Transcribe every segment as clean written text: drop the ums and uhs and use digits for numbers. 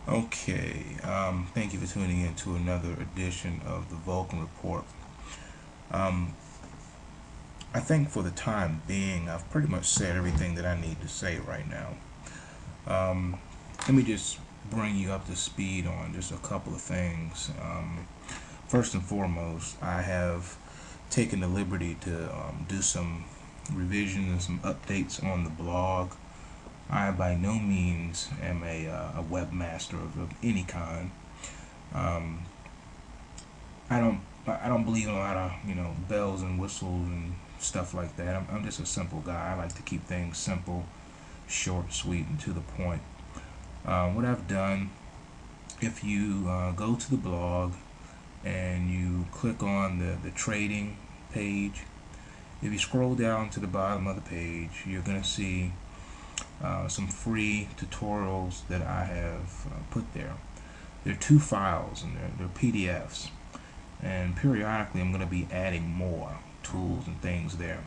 Okay, thank you for tuning in to another edition of the Vulcan Report. I think for the time being, I've pretty much said everything that I need to say right now. Let me just bring you up to speed on just a couple of things. First and foremost, I have taken the liberty to do some revisions and some updates on the blog. I by no means am a webmaster of any kind. I don't believe in a lot of bells and whistles and stuff like that. I'm just a simple guy. I like to keep things simple, short, sweet, and to the point. What I've done, if you go to the blog and you click on the trading page, if you scroll down to the bottom of the page, you're going to see some free tutorials that I have put there. There are 2 files and they're PDFs, and periodically I'm going to be adding more tools and things there.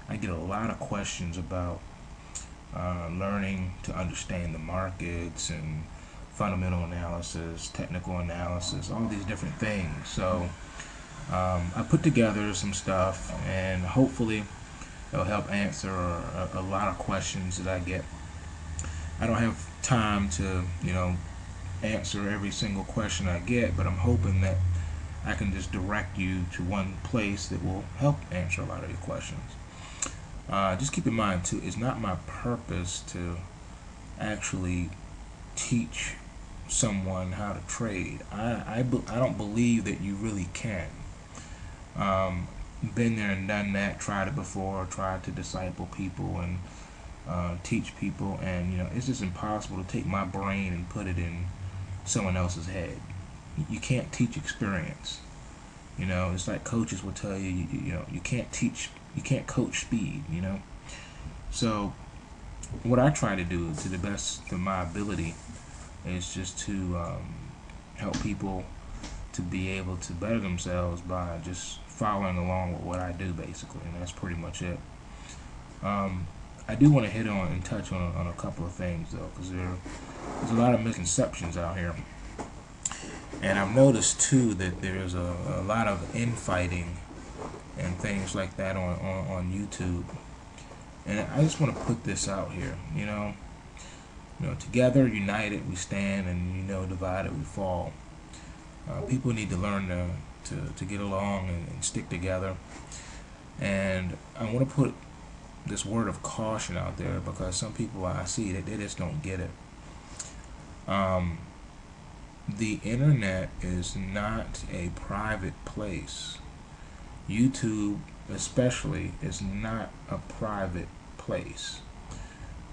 I get a lot of questions about learning to understand the markets and fundamental analysis, technical analysis, all these different things. So I put together some stuff, and hopefully it'll help answer a lot of questions that I get. I don't have time to answer every single question I get, but I'm hoping that I can just direct you to one place that will help answer a lot of your questions. Just keep in mind too, it's not my purpose to actually teach someone how to trade. I don't believe that you really can. Been there and done that, tried it before, tried to disciple people and teach people, and it's just impossible to take my brain and put it in someone else's head. You can't teach experience. It's like coaches will tell you, you can't coach speed. So what I try to do to the best of my ability is just to help people to be able to better themselves by just following along with what I do, basically, and that's pretty much it. I do want to hit on and touch on a couple of things though, because there's a lot of misconceptions out here. And I've noticed too that there's a lot of infighting and things like that on YouTube. And I just want to put this out here. Together, united, we stand, and divided, we fall. People need to learn to get along and stick together. And I want to put this word of caution out there, because some people I see that they just don't get it. The internet is not a private place. YouTube especially is not a private place.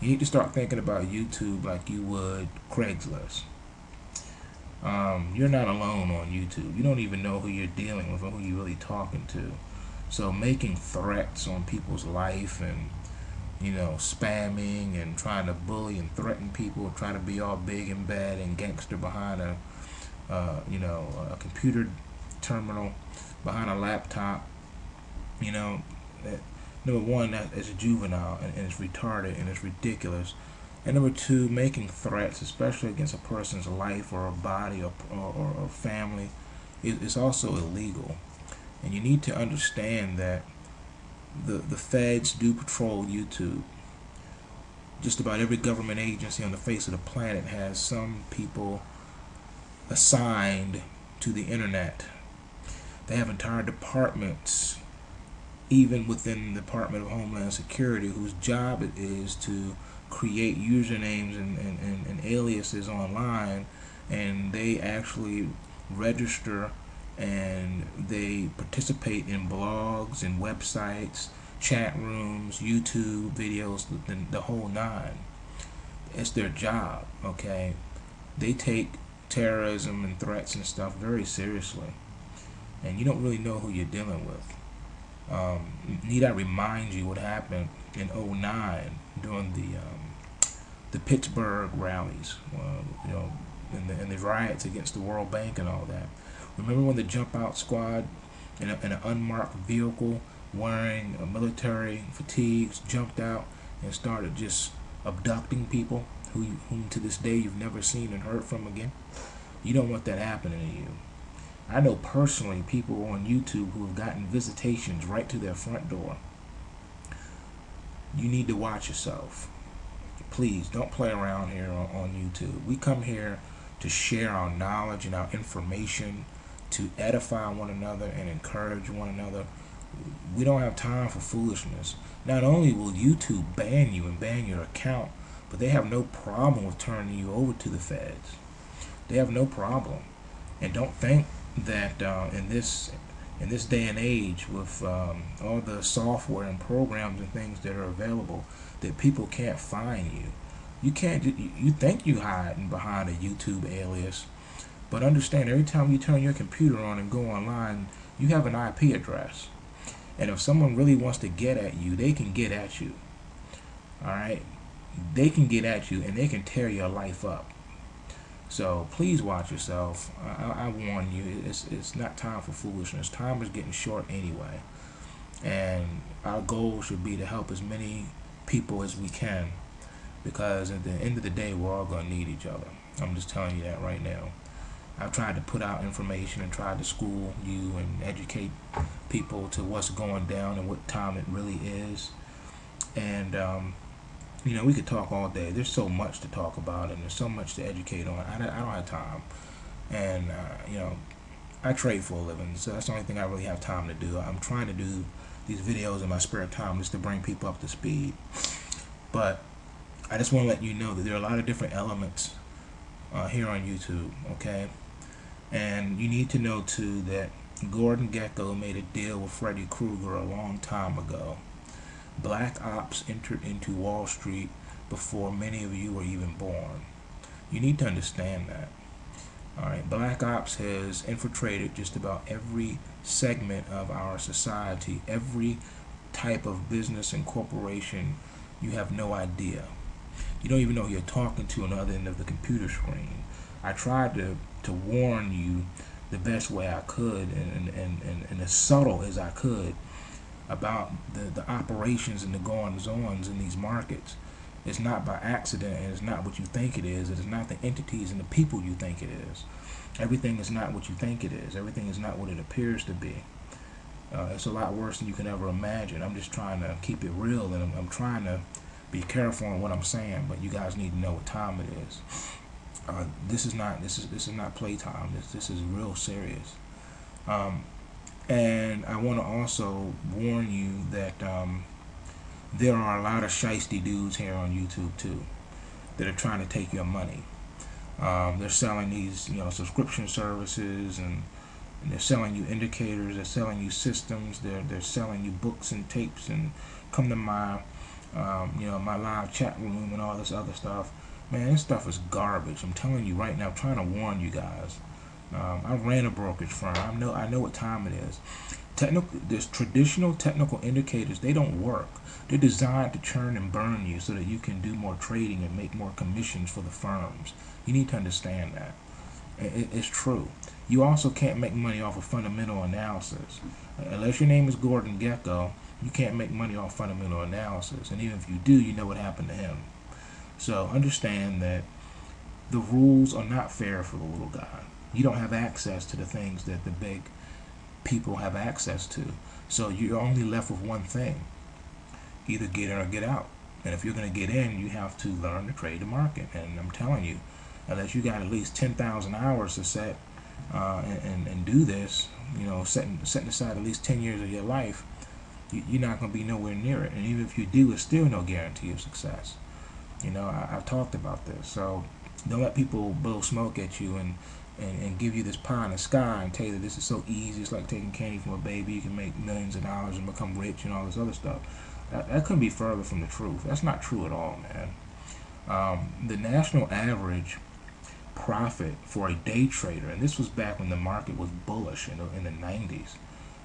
You need to start thinking about YouTube like you would Craigslist. You're not alone on YouTube. You don't even know who you're dealing with or who you're really talking to. So making threats on people's life and spamming and trying to bully and threaten people, trying to be all big and bad and gangster behind a computer terminal, behind a laptop. Number one, that is a juvenile and it's retarded and it's ridiculous. And number two, making threats, especially against a person's life or a body or family, is also illegal. And you need to understand that the feds do patrol YouTube. Just about every government agency on the face of the planet has some people assigned to the internet. They have entire departments, even within the Department of Homeland Security, whose job it is to create usernames and aliases online, and they actually register and they participate in blogs and websites, chat rooms, YouTube videos, the whole nine. It's their job, okay? They take terrorism and threats and stuff very seriously, and you don't really know who you're dealing with. Need I remind you what happened in '09 during the Pittsburgh rallies, and the riots against the World Bank and all that? Remember when the jump out squad in an unmarked vehicle wearing military fatigues jumped out and started just abducting people whom to this day you've never seen and heard from again. You don't want that happening to you. I know personally people on YouTube who have gotten visitations right to their front door. You need to watch yourself. Please don't play around here on YouTube. We come here to share our knowledge and our information, to edify one another and encourage one another. We don't have time for foolishness. Not only will YouTube ban you and ban your account, but they have no problem with turning you over to the feds. They have no problem. And don't think that in this day and age, with all the software and programs and things that are available, that people can't find you. You can't. You think you hiding behind a YouTube alias, but understand, every time you turn your computer on and go online, you have an IP address. And if someone really wants to get at you, they can get at you. All right, they can get at you and they can tear your life up. So please watch yourself. I warn you, it's not time for foolishness. Time is getting short anyway, and our goal should be to help as many people as we can, because at the end of the day, we're all going to need each other. I'm just telling you that right now. I've tried to put out information and tried to school you and educate people to what's going down and what time it really is. And you know, we could talk all day. There's so much to talk about, and there's so much to educate on. I don't have time. And you know, I trade for a living, so that's the only thing I really have time to do. I'm trying to do these videos in my spare time just to bring people up to speed. But I just want to let you know that there are a lot of different elements here on YouTube, okay? And you need to know too that Gordan Gekko made a deal with Freddie Kruggar a long time ago. Black ops entered into Wall Street before many of you were even born. You need to understand that. Alright, Black Ops has infiltrated just about every segment of our society, every type of business and corporation. You have no idea. You don't even know who you're talking to on the other end of the computer screen. I tried to warn you the best way I could and as subtle as I could about the operations and the goings-ons in these markets. It's not by accident, and it's not what you think it is. It is not the entities and the people you think it is. Everything is not what you think it is. Everything is not what it appears to be. It's a lot worse than you can ever imagine. I'm just trying to keep it real, and I'm trying to be careful on what I'm saying, but you guys need to know what time it is. This is not playtime. This is real serious. And I want to also warn you that there are a lot of shiesty dudes here on YouTube too that are trying to take your money. They're selling these, you know, subscription services, and they're selling you indicators. They're selling you systems. They're selling you books and tapes, and come to my you know, my live chat room and all this other stuff. Man, this stuff is garbage. I'm telling you right now. I'm trying to warn you guys. I ran a brokerage firm. I know what time it is. There's traditional technical indicators. They don't work. They're designed to churn and burn you so that you can do more trading and make more commissions for the firms. You need to understand that. It's true. You also can't make money off of fundamental analysis. Unless your name is Gordan Gekko, you can't make money off fundamental analysis. And even if you do, you know what happened to him. So understand that the rules are not fair for the little guy. You don't have access to the things that the big people have access to. So you're only left with one thing. Either get in or get out. And if you're going to get in, you have to learn to trade the market. And I'm telling you, unless you got at least 10,000 hours to set and do this, you know, setting aside at least 10 years of your life, you're not going to be nowhere near it. And even if you do, it's still no guarantee of success. You know, I've talked about this. So don't let people blow smoke at you and give you this pie in the sky and tell you that this is so easy. It's like taking candy from a baby. You can make millions of dollars and become rich and all this other stuff. That couldn't be further from the truth. That's not true at all, man. The national average profit for a day trader, and this was back when the market was bullish in the 90s,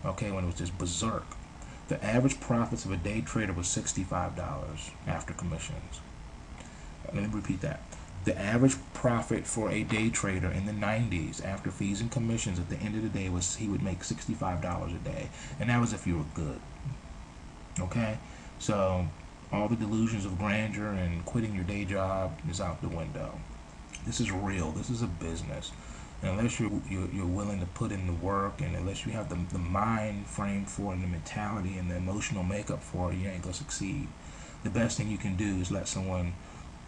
okay, when it was just berserk. The average profits of a day trader was $65 after commissions. Let me repeat that. The average profit for a day trader in the 90s after fees and commissions at the end of the day was he would make $65 a day, and that was if you were good. Okay, so All the delusions of grandeur and quitting your day job is out the window. This is real. This is a business. And unless you're willing to put in the work, and unless you have the mind frame for it, and the mentality and the emotional makeup for it, you ain't gonna succeed. The best thing you can do is let someone,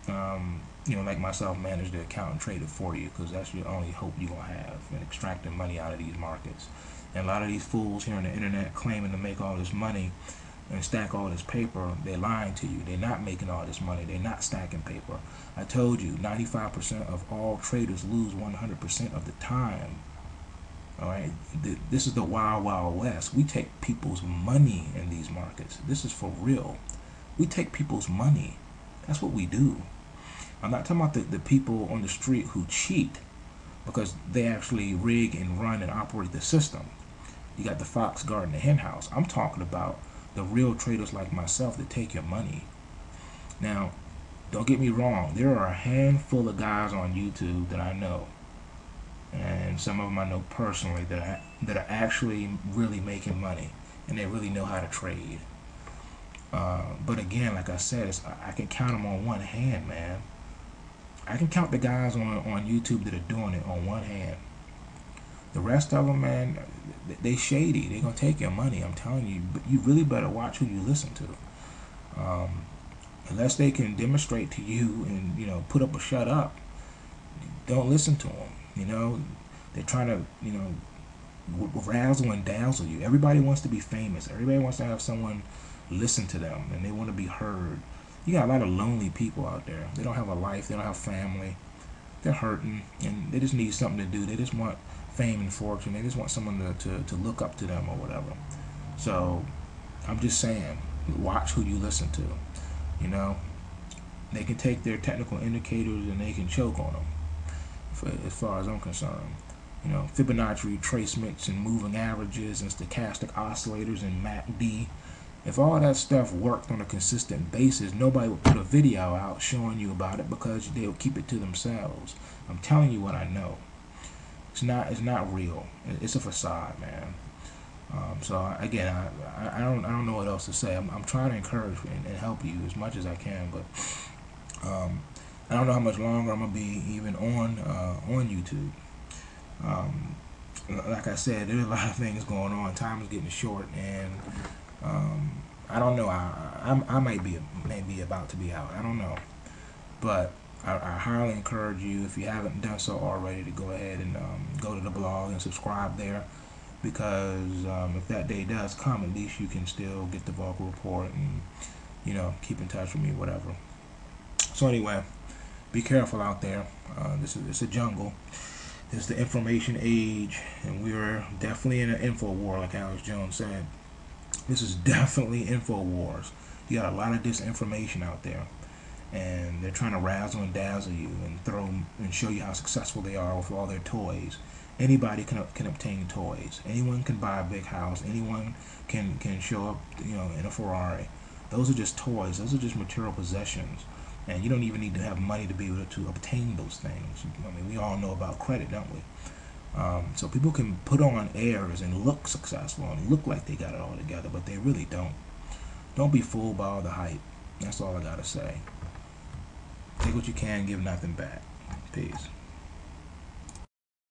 like myself, manage the account and trade it for you, because that's your only hope you're gonna have in extracting money out of these markets. And a lot of these fools here on the internet claiming to make all this money and stack all this paper, they're lying to you. They're not making all this money. They're not stacking paper. I told you, 95% of all traders lose 100% of the time. All right, this is the wild, wild west. We take people's money in these markets. This is for real. We take people's money. That's what we do. I'm not talking about the people on the street who cheat because they actually rig and run and operate the system. You got the fox guarding the hen house. I'm talking about the real traders like myself that take your money. Now, don't get me wrong. There are a handful of guys on YouTube that I know, and some of them I know personally, that are actually really making money, and they really know how to trade. But again, like I said, I can count them on one hand, man. I can count the guys on YouTube that are doing it on one hand. The rest of them, man, they shady. They're going to take your money, I'm telling you. But you really better watch who you listen to. Unless they can demonstrate to you and, put up or shut up, don't listen to them. They're trying to, razzle and dazzle you. Everybody wants to be famous. Everybody wants to have someone listen to them, and they want to be heard. You got a lot of lonely people out there. They don't have a life. They don't have family. They're hurting, and they just need something to do. They just want fame and fortune. They just want someone to look up to them or whatever. So I'm just saying, watch who you listen to. They can take their technical indicators and they can choke on them, as far as I'm concerned. Fibonacci retracements and moving averages and stochastic oscillators and MACD. If all that stuff worked on a consistent basis, nobody would put a video out showing you about it, because they'll keep it to themselves. I'm telling you what I know. It's not real. It's a facade, man. So again, I don't know what else to say. I'm trying to encourage and help you as much as I can, but I don't know how much longer I'm gonna be even on YouTube. Like I said, there's a lot of things going on. Time is getting short, and I don't know. I might be about to be out. I don't know, but I highly encourage you, if you haven't done so already, to go ahead and go to the blog and subscribe there, because if that day does come, at least you can still get the Vulcan report and keep in touch with me, whatever. So anyway, be careful out there. It's a jungle. It's the information age, and we're definitely in an info war, like Alex Jones said. This is definitely info wars. You got a lot of disinformation out there, and they're trying to razzle and dazzle you and throw and show you how successful they are with all their toys. Anybody can obtain toys. Anyone can buy a big house. Anyone can show up, in a Ferrari. Those are just toys. Those are just material possessions. And you don't even need to have money to be able to obtain those things. I mean, we all know about credit, don't we? So people can put on airs and look successful and look like they got it all together, but they really don't. Don't be fooled by all the hype. That's all I gotta say. Take what you can, give nothing back. Peace.